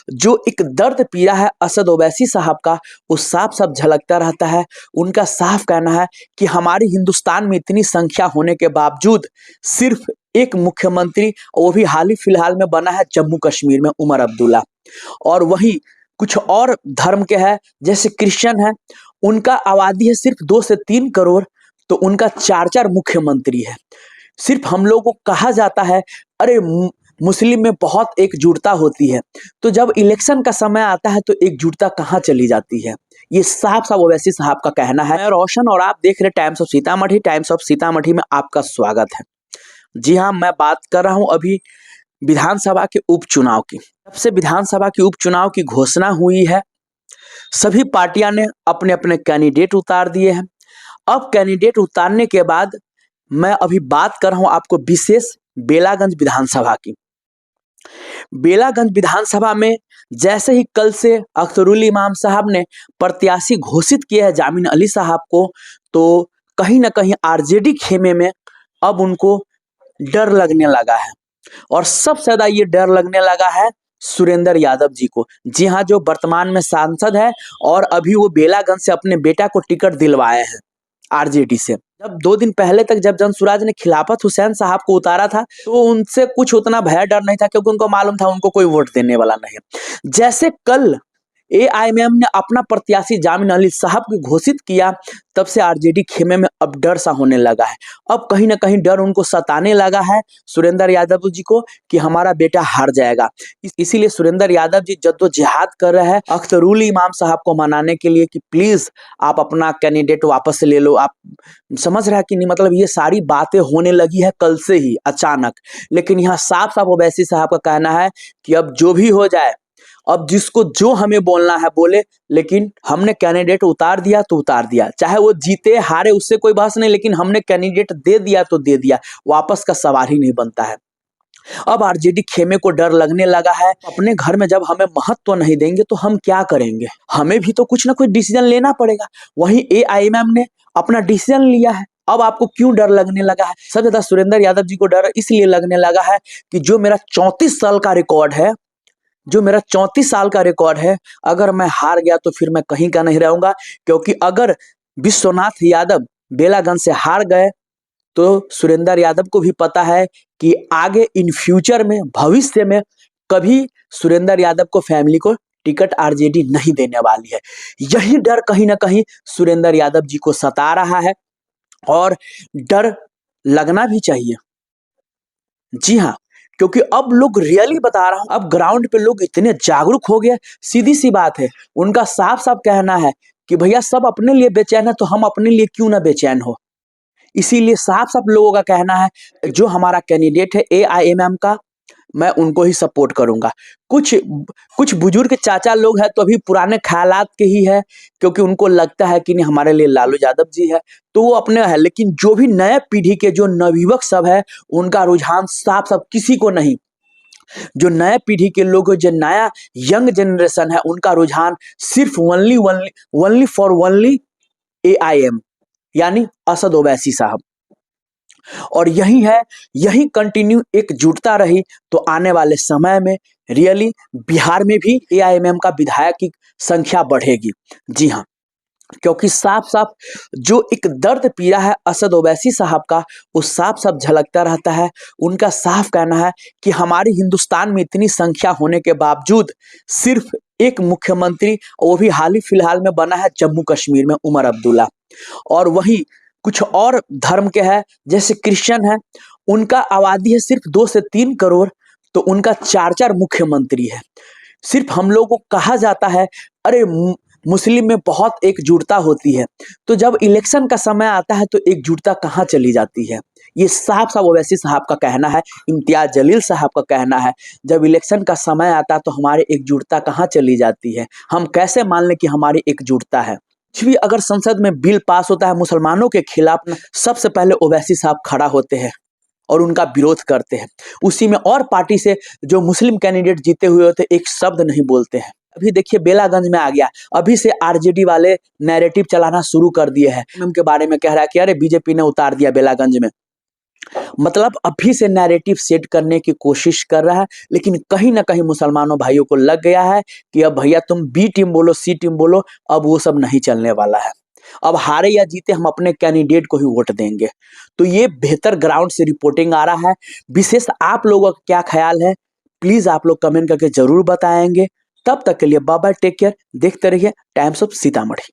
जो एक दर्द पीड़ा है असद ओवैसी साहब का, वो साफ साफ झलकता रहता है। उनका साफ कहना है कि हमारे हिंदुस्तान में इतनी संख्या होने के बावजूद सिर्फ एक मुख्यमंत्री, वो भी हाल ही फिलहाल में बना है जम्मू कश्मीर में, उमर अब्दुल्ला। और वही कुछ और धर्म के हैं, जैसे क्रिश्चियन है, उनका आबादी है सिर्फ 2 से 3 करोड़, तो उनका 4 मुख्यमंत्री है। सिर्फ हम लोगों को कहा जाता है अरे मुस्लिम में बहुत एकजुटता होती है, तो जब इलेक्शन का समय आता है तो एकजुटता कहाँ चली जाती है। ये साफ साफ ओवैसी साहब का कहना है। मैं रोशन और आप देख रहे times of Sitamarhi. Times of Sitamarhi में आपका स्वागत है। जी हाँ, मैं बात कर रहा हूँ अभी विधानसभा के उपचुनाव की। जब से विधानसभा के उपचुनाव की घोषणा हुई है, सभी पार्टियां ने अपने अपने कैंडिडेट उतार दिए हैं। अब कैंडिडेट उतारने के बाद मैं अभी बात कर रहा हूं आपको विशेष बेलागंज विधानसभा की। बेलागंज विधानसभा में जैसे ही कल से अख्तरुल इमाम साहब ने प्रत्याशी घोषित किए हैं जामिन अली साहब को, तो कहीं ना कहीं आरजेडी खेमे में अब उनको डर लगने लगा है। और सबसे ज्यादा ये डर लगने लगा है सुरेंद्र यादव जी को। जी हाँ, जो वर्तमान में सांसद है और अभी वो बेलागंज से अपने बेटा को टिकट दिलवाए हैं आरजेडी से। जब 2 दिन पहले तक जब जनसुराज ने खिलाफत हुसैन साहब को उतारा था, तो उनसे कुछ उतना भय डर नहीं था, क्योंकि उनको मालूम था उनको कोई वोट देने वाला नहीं। जैसे कल एआईएमआईएम ने अपना प्रत्याशी जामिन अली साहब को घोषित किया, तब से आरजेडी खेमे में अब डर सा होने लगा है। अब कहीं ना कहीं डर उनको सताने लगा है सुरेंद्र यादव जी को कि हमारा बेटा हार जाएगा। इसीलिए सुरेंद्र यादव जी जद्दोजहद कर रहे हैं अख्तरुल इमाम साहब को मनाने के लिए कि प्लीज आप अपना कैंडिडेट वापस ले लो। आप समझ रहे हैं कि नहीं? मतलब ये सारी बातें होने लगी है कल से ही अचानक। लेकिन यहाँ साफ साफ ओवैसी साहब का कहना है कि अब जो भी हो जाए, अब जिसको जो हमें बोलना है बोले, लेकिन हमने कैंडिडेट उतार दिया तो उतार दिया, चाहे वो जीते हारे उससे कोई बहस नहीं, लेकिन हमने कैंडिडेट दे दिया तो दे दिया, वापस का सवाल ही नहीं बनता है। अब आरजेडी खेमे को डर लगने लगा है, अपने घर में जब हमें महत्व नहीं देंगे तो हम क्या करेंगे, हमें भी तो कुछ ना कुछ डिसीजन लेना पड़ेगा। वहीं एआईएमआईएम ने अपना डिसीजन लिया है। अब आपको क्यों डर लगने लगा है? सबसे ज्यादा सुरेंद्र यादव जी को डर इसलिए लगने लगा है कि जो मेरा 34 साल का रिकॉर्ड है, जो मेरा 34 साल का रिकॉर्ड है, अगर मैं हार गया तो फिर मैं कहीं का नहीं रहूंगा। क्योंकि अगर विश्वनाथ यादव बेलागंज से हार गए तो सुरेंद्र यादव को भी पता है कि आगे इन फ्यूचर में, भविष्य में कभी सुरेंद्र यादव को फैमिली को टिकट आरजेडी नहीं देने वाली है। यही डर कहीं ना कहीं सुरेंद्र यादव जी को सता रहा है, और डर लगना भी चाहिए। जी हाँ, क्योंकि अब लोग रियली बता रहा हूं, अब ग्राउंड पे लोग इतने जागरूक हो गए। सीधी सी बात है, उनका साफ साफ कहना है कि भैया सब अपने लिए बेचैन है तो हम अपने लिए क्यों ना बेचैन हो। इसीलिए साफ साफ लोगों का कहना है जो हमारा कैंडिडेट है एआईएमआईएम का, मैं उनको ही सपोर्ट करूंगा। कुछ बुजुर्ग चाचा लोग हैं तो अभी पुराने ख्यालात के ही है, क्योंकि उनको लगता है कि नहीं हमारे लिए लालू यादव जी है, तो वो अपने है। लेकिन जो भी नए पीढ़ी के जो नवयुवक सब है, उनका रुझान साफ साफ किसी को नहीं। जो नए पीढ़ी के लोग, जो नया यंग जनरेशन है, उनका रुझान सिर्फ ओनली फॉर ओनली एआईएम, यानी असद ओवैसी साहब। और यही है, यही कंटिन्यू एकजुटता रही तो आने वाले समय में रियली बिहार में भी एआईएमआईएम का विधायक की संख्या बढ़ेगी। जी हाँ, क्योंकि साफ साफ जो एक दर्द पीड़ा है असद ओवैसी साहब का, वो साफ साफ झलकता रहता है। उनका साफ कहना है कि हमारे हिंदुस्तान में इतनी संख्या होने के बावजूद सिर्फ एक मुख्यमंत्री, वो भी हाल ही फिलहाल में बना है जम्मू कश्मीर में, उमर अब्दुल्ला। और वही कुछ और धर्म के हैं, जैसे क्रिश्चियन है, उनका आबादी है सिर्फ 2 से 3 करोड़, तो उनका 4 मुख्यमंत्री है। सिर्फ हम लोगों को कहा जाता है अरे मुस्लिम में बहुत एकजुटता होती है, तो जब इलेक्शन का समय आता है तो एकजुटता कहाँ चली जाती है। ये साफ साफ ओवैसी साहब का कहना है, इम्तियाज जलील साहब का कहना है, जब इलेक्शन का समय आता है तो हमारी एकजुटता कहाँ चली जाती है, हम कैसे मान लें कि हमारी एकजुटता है। कुछ भी अगर संसद में बिल पास होता है मुसलमानों के खिलाफ, सबसे पहले ओवैसी साहब खड़ा होते हैं और उनका विरोध करते हैं। उसी में और पार्टी से जो मुस्लिम कैंडिडेट जीते हुए होते एक शब्द नहीं बोलते हैं। अभी देखिए बेलागंज में आ गया, अभी से आरजेडी वाले नैरेटिव चलाना शुरू कर दिए हैं, उनके बारे में कह रहा है कि अरे बीजेपी ने उतार दिया बेलागंज में। मतलब अभी से नैरेटिव सेट करने की कोशिश कर रहा है, लेकिन कहीं ना कहीं मुसलमानों भाइयों को लग गया है कि अब भैया तुम बी टीम बोलो सी टीम बोलो, अब वो सब नहीं चलने वाला है। अब हारे या जीते हम अपने कैंडिडेट को ही वोट देंगे। तो ये बेहतर ग्राउंड से रिपोर्टिंग आ रहा है। विशेष आप लोगों का क्या ख्याल है, प्लीज आप लोग कमेंट करके जरूर बताएंगे। तब तक के लिए बाय बाय, टेक केयर। देखते रहिए टाइम्स ऑफ सीतामढ़ी।